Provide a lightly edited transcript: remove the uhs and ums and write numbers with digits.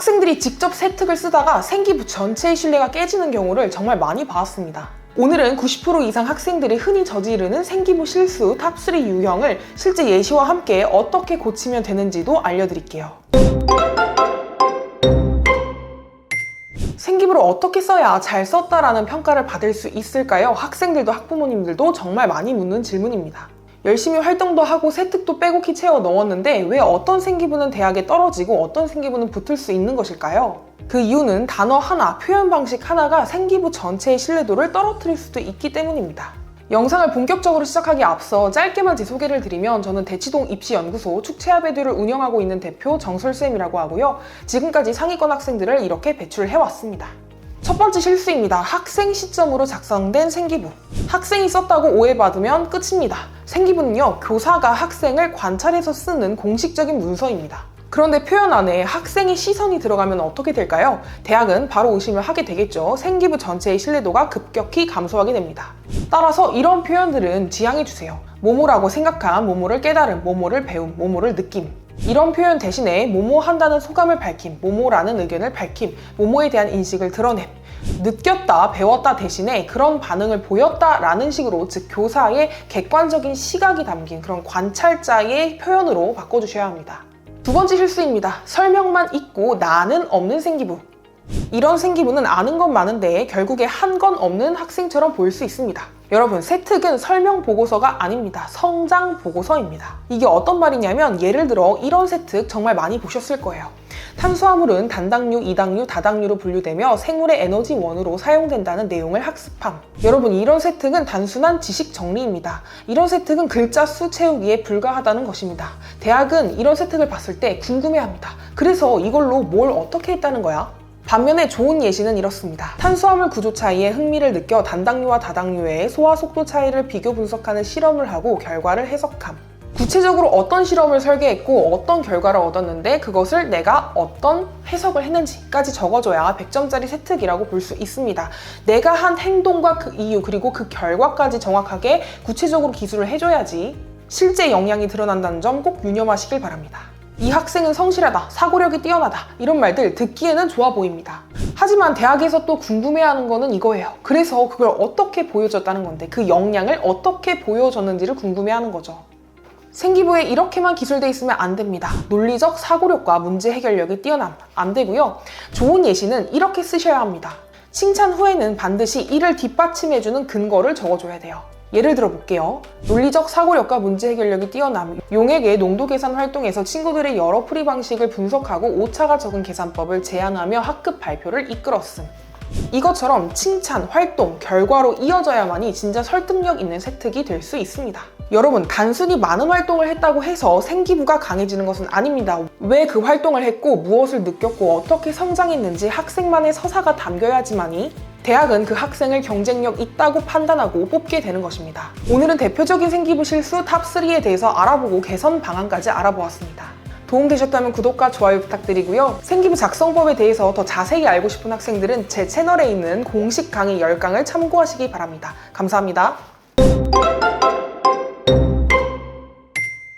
학생들이 직접 세특을 쓰다가 생기부 전체의 신뢰가 깨지는 경우를 정말 많이 봐왔습니다. 오늘은 90% 이상 학생들이 흔히 저지르는 생기부 실수 탑3 유형을 실제 예시와 함께 어떻게 고치면 되는지도 알려드릴게요. 생기부를 어떻게 써야 잘 썼다라는 평가를 받을 수 있을까요? 학생들도 학부모님들도 정말 많이 묻는 질문입니다. 열심히 활동도 하고 세특도 빼곡히 채워 넣었는데 왜 어떤 생기부는 대학에 떨어지고 어떤 생기부는 붙을 수 있는 것일까요? 그 이유는 단어 하나, 표현 방식 하나가 생기부 전체의 신뢰도를 떨어뜨릴 수도 있기 때문입니다. 영상을 본격적으로 시작하기에 앞서 짧게만 제 소개를 드리면 저는 대치동 입시연구소 축체아베듀를 운영하고 있는 대표 정설쌤이라고 하고요. 지금까지 상위권 학생들을 이렇게 배출을 해왔습니다. 첫 번째 실수입니다. 학생 시점으로 작성된 생기부. 학생이 썼다고 오해받으면 끝입니다. 생기부는요, 교사가 학생을 관찰해서 쓰는 공식적인 문서입니다. 그런데 표현 안에 학생의 시선이 들어가면 어떻게 될까요? 대학은 바로 의심을 하게 되겠죠. 생기부 전체의 신뢰도가 급격히 감소하게 됩니다. 따라서 이런 표현들은 지양해주세요. 모모라고 생각함, 모모를 깨달음, 모모를 배움, 모모를 느낌. 이런 표현 대신에 모모 한다는 소감을 밝힘, 모모라는 의견을 밝힘, 모모에 대한 인식을 드러냄, 느꼈다, 배웠다 대신에 그런 반응을 보였다라는 식으로, 즉 교사의 객관적인 시각이 담긴 그런 관찰자의 표현으로 바꿔주셔야 합니다. 두 번째 실수입니다. 설명만 있고 나는 없는 생기부. 이런 생기부는 아는 건 많은데 결국에 한 건 없는 학생처럼 보일 수 있습니다. 여러분, 세특은 설명 보고서가 아닙니다. 성장 보고서입니다. 이게 어떤 말이냐면, 예를 들어 이런 세특 정말 많이 보셨을 거예요. 탄수화물은 단당류, 이당류, 다당류로 분류되며 생물의 에너지원으로 사용된다는 내용을 학습함. 여러분, 이런 세특은 단순한 지식 정리입니다. 이런 세특은 글자 수 채우기에 불과하다는 것입니다. 대학은 이런 세특을 봤을 때 궁금해합니다. 그래서 이걸로 뭘 어떻게 했다는 거야? 반면에 좋은 예시는 이렇습니다. 탄수화물 구조 차이에 흥미를 느껴 단당류와 다당류의 소화 속도 차이를 비교 분석하는 실험을 하고 결과를 해석함. 구체적으로 어떤 실험을 설계했고 어떤 결과를 얻었는데 그것을 내가 어떤 해석을 했는지까지 적어줘야 100점짜리 세특이라고 볼 수 있습니다. 내가 한 행동과 그 이유 그리고 그 결과까지 정확하게 구체적으로 기술을 해줘야지 실제 역량이 드러난다는 점 꼭 유념하시길 바랍니다. 이 학생은 성실하다, 사고력이 뛰어나다, 이런 말들 듣기에는 좋아 보입니다. 하지만 대학에서 또 궁금해하는 거는 이거예요. 그래서 그걸 어떻게 보여줬다는 건데, 그 역량을 어떻게 보여줬는지를 궁금해하는 거죠. 생기부에 이렇게만 기술돼 있으면 안 됩니다. 논리적 사고력과 문제 해결력이 뛰어남, 안 되고요. 좋은 예시는 이렇게 쓰셔야 합니다. 칭찬 후에는 반드시 이를 뒷받침해주는 근거를 적어줘야 돼요. 예를 들어 볼게요. 논리적 사고력과 문제 해결력이 뛰어남. 용액의 농도 계산 활동에서 친구들의 여러 풀이 방식을 분석하고 오차가 적은 계산법을 제안하며 학급 발표를 이끌었음. 이것처럼 칭찬, 활동, 결과로 이어져야만이 진짜 설득력 있는 세특이 될 수 있습니다. 여러분, 단순히 많은 활동을 했다고 해서 생기부가 강해지는 것은 아닙니다. 왜 그 활동을 했고 무엇을 느꼈고 어떻게 성장했는지 학생만의 서사가 담겨야지만이 대학은 그 학생을 경쟁력 있다고 판단하고 뽑게 되는 것입니다. 오늘은 대표적인 생기부 실수 탑3에 대해서 알아보고 개선 방안까지 알아보았습니다. 도움되셨다면 구독과 좋아요 부탁드리고요. 생기부 작성법에 대해서 더 자세히 알고 싶은 학생들은 제 채널에 있는 공식 강의 10강을 참고하시기 바랍니다. 감사합니다.